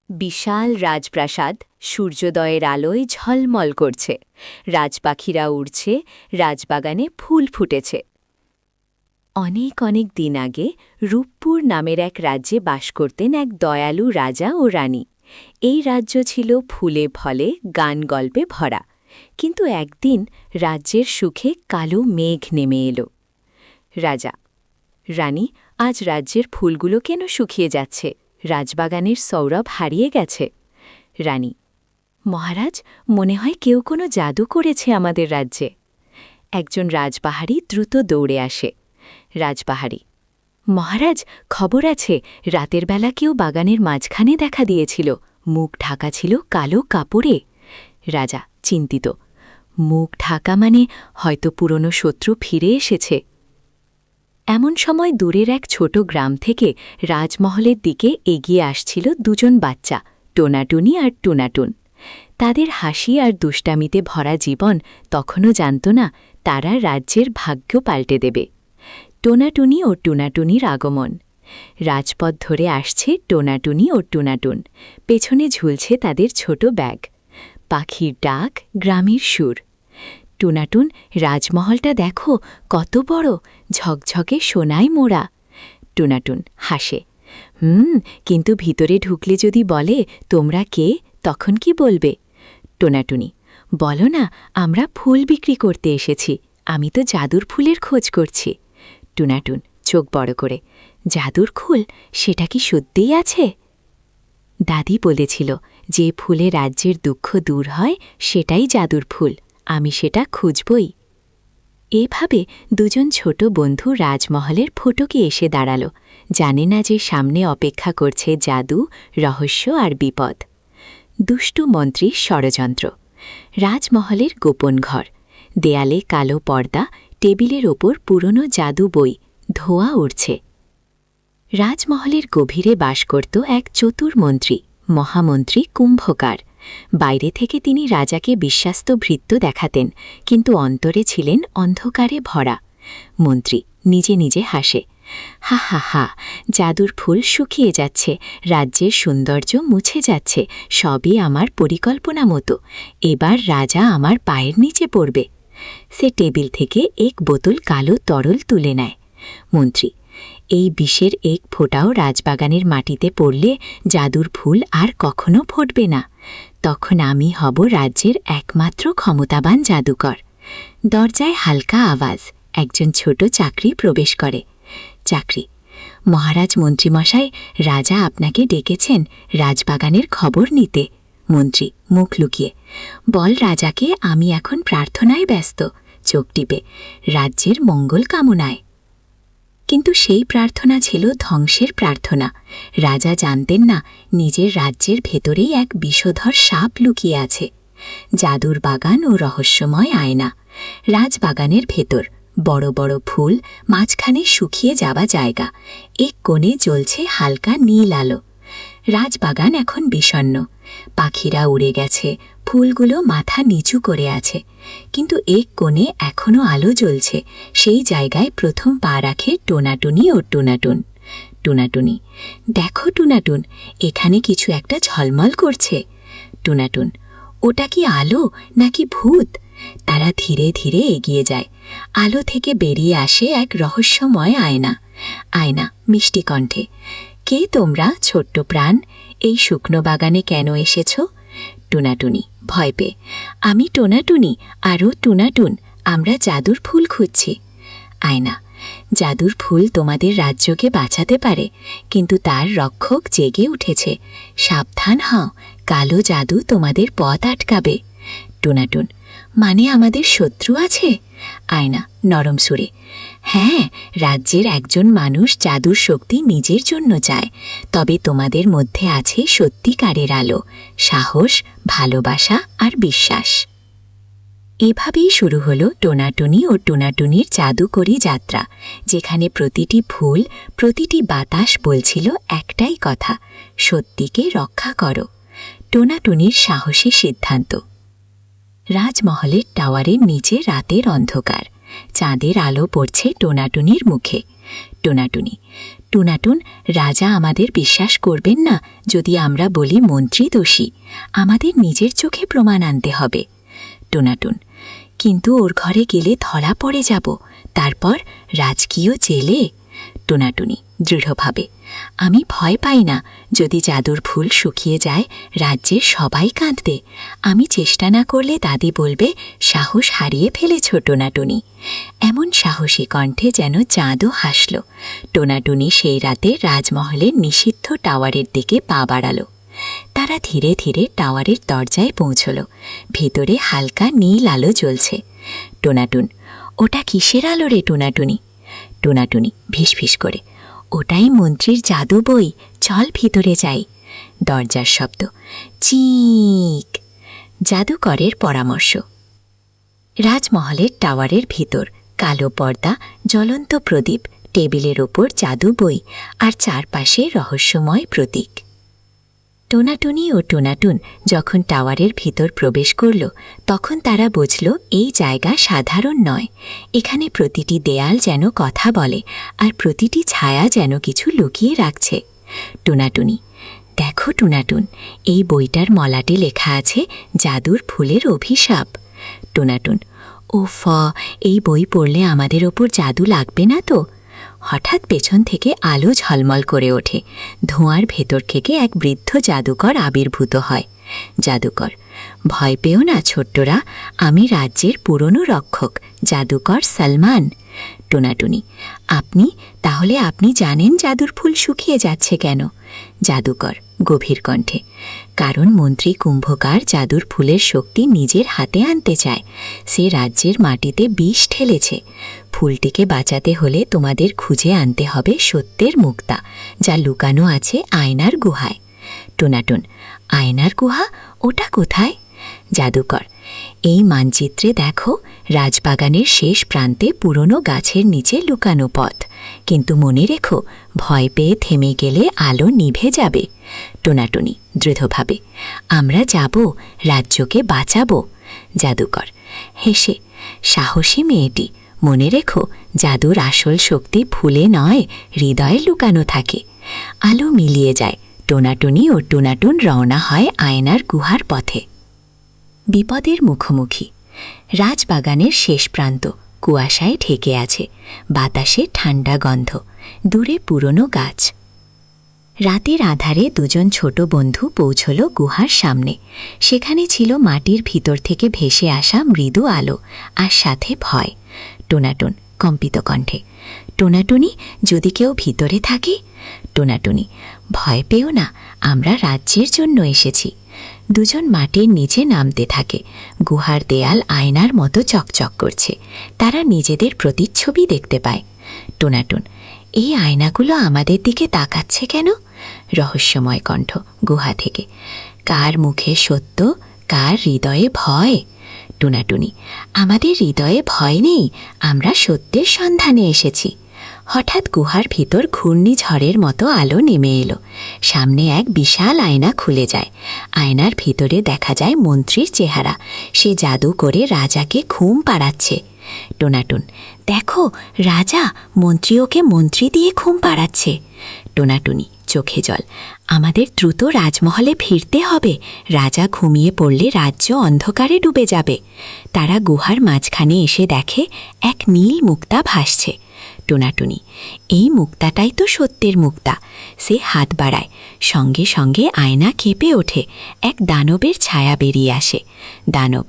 বিশাল রাজপ্রাসাদ সূর্যোদয়ের আলোয় ঝলমল করছে। রাজপাখিরা উড়ছে, রাজবাগানে ফুল ফুটেছে। অনেক অনেক দিন আগে রূপপুর নামের এক রাজ্যে বাস করতেন এক দয়ালু রাজা ও রানী। এই রাজ্য ছিল ফুলে ফলে গান গল্পে ভরা। কিন্তু একদিন রাজ্যের সুখে কালো মেঘ নেমে এলো। রাজা: রানী, আজ রাজ্যের ফুলগুলো কেন শুকিয়ে যাচ্ছে? রাজবাগানের সৌরভ হারিয়ে গেছে। রানী: মহারাজ, মনে হয় কেউ কোনো জাদু করেছে আমাদের রাজ্যে। একজন রাজপাহাড়ি দ্রুত দৌড়ে আসে। রাজপাহাড়ি: মহারাজ, খবর আছে, রাতের বেলা কেউ বাগানের মাঝখানে দেখা দিয়েছিল। মুখ ঢাকা ছিল কালো কাপড়ে। রাজা চিন্তিত: মুখ ঢাকা মানে হয়তো পুরনো শত্রু ফিরে এসেছে। এমন সময় দূরের এক ছোট গ্রাম থেকে রাজমহলের দিকে এগিয়ে আসছিল দুজন বাচ্চা, টোনাটুনি আর টুনাটুন। তাদের হাসি আর দুষ্টামিতে ভরা জীবন তখনও জানত না তারা রাজ্যের ভাগ্য পাল্টে দেবে। টোনাটুনি ও টুনাটুনির আগমন। রাজপথ ধরে আসছে টোনাটুনি ও টুনাটুন। পেছনে ঝুলছে তাদের ছোট ব্যাগ। পাখির ডাক, গ্রামের সুর। টুনাটুন: রাজমহলটা দেখো, কত বড়, ঝকঝকে সোনায় মোড়া। টুনাটুন হাসে: কিন্তু ভিতরে ঢুকলে যদি বলে তোমরা কে, তখন কি বলবে? টোনাটুনি: বলো না, আমরা ফুল বিক্রি করতে এসেছি। আমি তো জাদুর ফুলের খোঁজ করছি। টুনাটুন চোখ বড় করে: জাদুর ফুল? সেটা কি সত্যিই আছে? দাদি বলেছিল, যে ফুলে রাজ্যের দুঃখ দূর হয় সেটাই জাদুর ফুল। আমি সেটা খুঁজবই। এভাবে দুজন ছোট বন্ধু রাজমহলের ফটকে এসে দাঁড়াল, জানে না যে সামনে অপেক্ষা করছে জাদু, রহস্য আর বিপদ। দুষ্টু মন্ত্রীর ষড়যন্ত্র। রাজমহলের গোপন ঘর। দেয়ালে কালো পর্দা, টেবিলের ওপর পুরনো জাদু বই, ধোঁয়া উড়ছে। রাজমহলের গভীরে বাস করত এক চতুর মন্ত্রী, মহামন্ত্রী কুম্ভকার। বাইরে থেকে তিনি রাজাকে বিশ্বাস্ত ভৃত্য দেখাতেন, কিন্তু অন্তরে ছিলেন অন্ধকারে ভরা। মন্ত্রী নিজে নিজে হাসে: হা হা হা, জাদুর ফুল শুকিয়ে যাচ্ছে, রাজ্যের সৌন্দর্য মুছে যাচ্ছে, সবই আমার পরিকল্পনা মতো। এবার রাজা আমার পায়ের নিচে পড়বে। সে টেবিল থেকে এক বোতল কালো তরল তুলে নেয়। মন্ত্রী: এই বিষের এক ফোঁটাও রাজবাগানের মাটিতে পড়লে জাদুর ফুল আর কখনো ফুটবে না। তখন আমি হব রাজ্যের একমাত্র ক্ষমতাবান জাদুকর। দরজায় হালকা আওয়াজ। একজন ছোট চাকরি প্রবেশ করে। চাকরি: মহারাজ মন্ত্রীমশাই, রাজা আপনাকে ডেকেছেন রাজবাগানের খবর নিতে। মন্ত্রী মুখ লুকিয়ে: বল রাজাকে আমি এখন প্রার্থনায় ব্যস্ত। চোখ টিপে: রাজ্যের মঙ্গল কামনায়। কিন্তু সেই প্রার্থনা ছিল ধ্বংসের প্রার্থনা। রাজা জানতেন না নিজের রাজ্যের ভেতরেই এক বিষধর সাপ লুকিয়ে আছে। জাদুর বাগান ও রহস্যময় আয়না। রাজবাগানের ভেতর বড় বড় ফুল, মাঝখানে শুকিয়ে যাওয়া জায়গা। এক কোণে জ্বলছে হালকা নীল আলো। রাজবাগান এখন বিষণ্ণ। পাখিরা উড়ে গেছে, ফুলগুলো মাথা নিচু করে আছে। কিন্তু এক কোণে এখনও আলো জ্বলছে। সেই জায়গায় প্রথম পা রাখে টোনাটুনি ও টুনাটুন। টুনাটুনি: দেখো টুনাটুন, এখানে কিছু একটা ঝলমল করছে। টুনাটুন: ওটা কি আলো নাকি ভূত? তারা ধীরে ধীরে এগিয়ে যায়। আলো থেকে বেরিয়ে আসে এক রহস্যময় আয়না। আয়না মিষ্টি কণ্ঠে: কে তোমরা ছোট্ট প্রাণ? এই শুকনো বাগানে কেন এসেছ? টুনাটুনি ভয় পেয়ে: আমি টোনাটুনি, আরও টুনাটুন, আমরা জাদুর ফুল খুঁজছি। আয়না: জাদুর ফুল তোমাদের রাজ্যকে বাঁচাতে পারে, কিন্তু তার রক্ষক জেগে উঠেছে। সাবধান হও, কালো জাদু তোমাদের পথ আটকাবে। টুনাটুন: মানে আমাদের শত্রু আছে? আয়না নরম সুরে: হ্যাঁ, রাজ্যের একজন মানুষ জাদুর শক্তি নিজের জন্য চায়। তবে তোমাদের মধ্যে আছে সত্যিকারের আলো, সাহস, ভালোবাসা আর বিশ্বাস। এভাবেই শুরু হলো টোনাটুনি ও টুনাটুনির জাদুকরি যাত্রা, যেখানে প্রতিটি ফুল, প্রতিটি বাতাস বলছিল একটাই কথা: সত্যিকে রক্ষা করো। টোনাটুনির সাহসী সিদ্ধান্ত। রাজমহলের টাওয়ারের নিচে রাতের অন্ধকার। চাঁদের আলো পড়ছে টোনাটুনির মুখে। টোনাটুনি: টুনাটুন, রাজা আমাদের বিশ্বাস করবেন না যদি আমরা বলি মন্ত্রী দোষী। আমাদের নিজের চোখে প্রমাণ আনতে হবে। টুনাটুন, কিন্তু ওর ঘরে গেলে ধরা পড়ে যাব, তারপর রাজকীয় জেলে। টুনাটুনি দৃঢ়ভাবে, আমি ভয় পাই না। যদি জাদুর ফুল শুকিয়ে যায়, রাজ্যের সবাই কাঁদবে। আমি চেষ্টা না করলে দাদি বলবে সাহস হারিয়ে ফেলেছ টোনাটুনি। এমন সাহসী কণ্ঠে যেন চাঁদও হাসল। টোনাটুনি সেই রাতে রাজমহলের নিষিদ্ধ টাওয়ারের দিকে পা বাড়াল। তারা ধীরে ধীরে টাওয়ারের দরজায় পৌঁছল। ভেতরে হালকা নীল আলো জ্বলছে। টোনাটুন, ওটা কিসের আলো রে টোনাটুনি? টোনাটুনি ফিসফিস করে, ওটাই মন্ত্রীর জাদু বই, চল ভিতরে যাই। দরজার শব্দ, চিক। জাদুকরের পরামর্শ। রাজমহলের টাওয়ারের ভিতর কালো পর্দা, জ্বলন্ত প্রদীপ, টেবিলের ওপর জাদু বই, আর চারপাশে রহস্যময় প্রতীক। টোনাটুনি ও টোনাটুন যখন টাওয়ারের ভিতর প্রবেশ করল, তখন তারা বুঝল এই জায়গা সাধারণ নয়। এখানে প্রতিটি দেয়াল যেন কথা বলে, আর প্রতিটি ছায়া যেন কিছু লুকিয়ে রাখছে। টোনাটুনি, দেখো টোনাটুন, এই বইটার মলাটে লেখা আছে জাদুর ফুলের অভিশাপ। টোনাটুন, ওফ, এই বই পড়লে আমাদের ওপর জাদু লাগবে না তো? হঠাৎ পেছন থেকে আলো ঝলমল করে ওঠে। ধোঁয়ার ভেতর থেকে এক বৃদ্ধ জাদুকর আবির্ভূত হয়। জাদুকর, ভয় পেও না ছোট্টরা, আমি রাজ্যের পুরনো রক্ষক, জাদুকর সলমান। টোনাটুনি, আপনি? তাহলে আপনি জানেন জাদুর ফুল শুকিয়ে যাচ্ছে কেন? জাদুকর গভীর কণ্ঠে, কারণ মন্ত্রী কুম্ভকার জাদুর ফুলের শক্তি নিজের হাতে আনতে চায়। সে রাজ্যের মাটিতে বিষ ঢেলেছে। ফুলটিকে বাঁচাতে হলে তোমাদের খুঁজে আনতে হবে সত্যের মুক্তা, যা লুকানো আছে আয়নার গুহায়। টোনাটুন, আয়নার গুহা? ওটা কোথায়? জাদুকর, এই মানচিত্রে দেখো, রাজবাগানের শেষ প্রান্তে পুরনো গাছের নিচে লুকানো পথ। কিন্তু মনে রেখো, ভয় পেয়ে থেমে গেলে আলো নিভে যাবে। টোনাটুনি দৃঢ়ভাবে, আমরা যাব, রাজ্যকে বাঁচাবো। জাদুকর হেসে, সাহসী মেয়েটি, মনে রেখো, জাদুর আসল শক্তি ফুলে নয়, হৃদয়ে লুকানো থাকে। আলো মিলিয়ে যায়। টোনাটুনি ও টোনাটুন রওনা হয় আয়নার গুহার পথে। বিপদের মুখোমুখি। রাজবাগানের শেষ প্রান্ত কুয়াশায় ঢেকে আছে। বাতাসে ঠান্ডা গন্ধ। দূরে পুরনো গাছ। রাতের আধারে দুজন ছোট বন্ধু পৌঁছল গুহার সামনে। সেখানে ছিল মাটির ভিতর থেকে ভেসে আসা মৃদু আলো, আর সাথে ভয়। টোনাটুন কম্পিত কণ্ঠে, টোনাটুনি, যদি কেউ ভিতরে থাকে? টোনাটুনি, ভয় পেও না, আমরা রাজ্যের জন্য এসেছি। দুজন মাটির নিচে নামতে থাকে। গুহার দেয়াল আয়নার মতো চকচক করছে। তারা নিজেদের প্রতিচ্ছবি দেখতে পায়। টোনাটুন, এই আয়নাগুলো আমাদের দিকে তাকাচ্ছে কেন? রহস্যময় কণ্ঠ গুহা থেকে, কার মুখে সত্য, কার হৃদয়ে ভয়? টোনাটুনি, আমাদের হৃদয়ে ভয় নেই, আমরা সত্যের সন্ধানে এসেছি। হঠাৎ গুহার ভিতর ঘূর্ণিঝড়ের মতো আলো নেমে এলো। সামনে এক বিশাল আয়না খুলে যায়। আয়নার ভিতরে দেখা যায় মন্ত্রীর চেহারা। সে জাদু করে রাজাকে ঘুম পাড়াচ্ছে। টোনাটুন, দেখো, রাজা, মন্ত্রী ওকে মন্ত্রী দিয়ে ঘুম পাড়াচ্ছে। টোনাটুনি চোখে জল, আমাদের দ্রুত রাজমহলে ফিরতে হবে। রাজা ঘুমিয়ে পড়লে রাজ্য অন্ধকারে ডুবে যাবে। তারা গুহার মাঝখানে এসে দেখে এক নীল মুক্তা ভাসছে। টোনাটুনি, এই মুক্তাটাই তো সত্যের মুক্তা। সে হাত বাড়ায়। সঙ্গে সঙ্গে আয়না কেঁপে ওঠে। এক দানবের ছায়া বেরিয়ে আসে। দানব,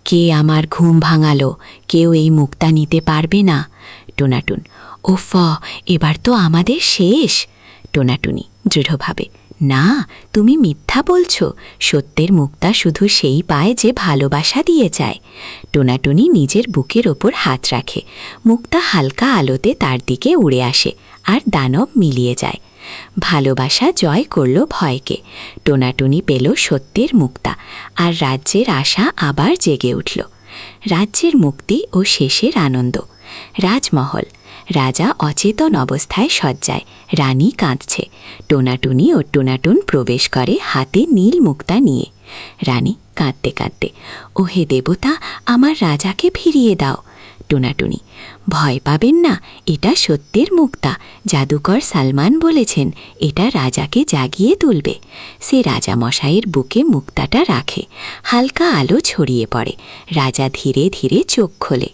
কে আমার ঘুম ভাঙালো? কেউ এই মুক্তা নিতে পারবে না। টোনাটুন, ওফ, এবার তো আমাদের শেষ। টোনাটুনি দৃঢ়ভাবে, না, তুমি মিথ্যা বলছো। সত্যের মুক্তা শুধু সেই পায় যে ভালোবাসা দিয়ে যায়। টোনাটুনি নিজের বুকের ওপর হাত রাখে। মুক্তা হালকা আলোতে তার দিকে উড়ে আসে, আর দানব মিলিয়ে যায়। ভালোবাসা জয় করল ভয়কে। টোনাটুনি পেল সত্যের মুক্তা, আর রাজ্যের আশা আবার জেগে উঠল। রাজ্যের মুক্তি ও শেষের আনন্দ। রাজমহল। রাজা অচেতন অবস্থায় শয্যায়। রানী কাঁদছে। টোনাটুনি ও টোনাটুন প্রবেশ করে হাতে নীল মুক্তা নিয়ে। রানী কাঁদতে কাঁদতে, ওহে দেবতা, আমার রাজাকে ফিরিয়ে দাও। টোনাটুনি: ভয় পাবেন না, এটা সত্যের মুক্তা। জাদুকর সালমান বলেছেন এটা রাজাকে জাগিয়ে তুলবে। সে রাজামশাইয়ের বুকে মুক্তাটা রাখে। হালকা আলো ছড়িয়ে পড়ে। রাজা ধীরে ধীরে চোখ খোলে।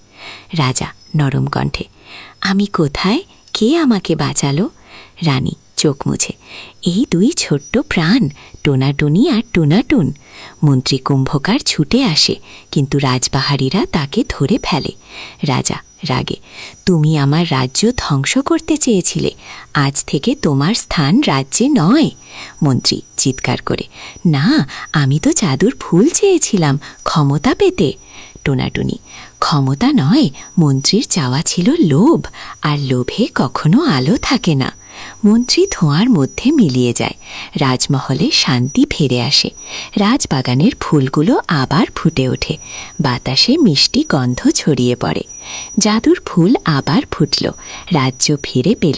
রাজা নরম কণ্ঠে: আমি কোথায়? কে আমাকে বাঁচালো? রানী চোখ মুছে: এই দুই ছোট্ট প্রাণ, টোনাটুনি আর টুনাটুন। মন্ত্রী কুম্ভকার ছুটে আসে, কিন্তু রাজবাহারীরা তাকে ধরে ফেলে। রাজা রাগে: তুমি আমার রাজ্য ধ্বংস করতে চেয়েছিলে, আজ থেকে তোমার স্থান রাজ্যে নয়। মন্ত্রী চিৎকার করে: না, আমি তো জাদুর ফুল চেয়েছিলাম ক্ষমতা পেতে। টোনাটুনি: ক্ষমতা নয়, মন্ত্রীর চাওয়া ছিল লোভ, আর লোভে কখনো আলো থাকে না। মন্ত্রী ধোঁয়ার মধ্যে মিলিয়ে যায়। রাজমহলে শান্তি ফিরে আসে। রাজবাগানের ফুলগুলো আবার ফুটে ওঠে। বাতাসে মিষ্টি গন্ধ ছড়িয়ে পড়ে। জাদুর ফুল আবার ফুটল। রাজ্য ফিরে পেল।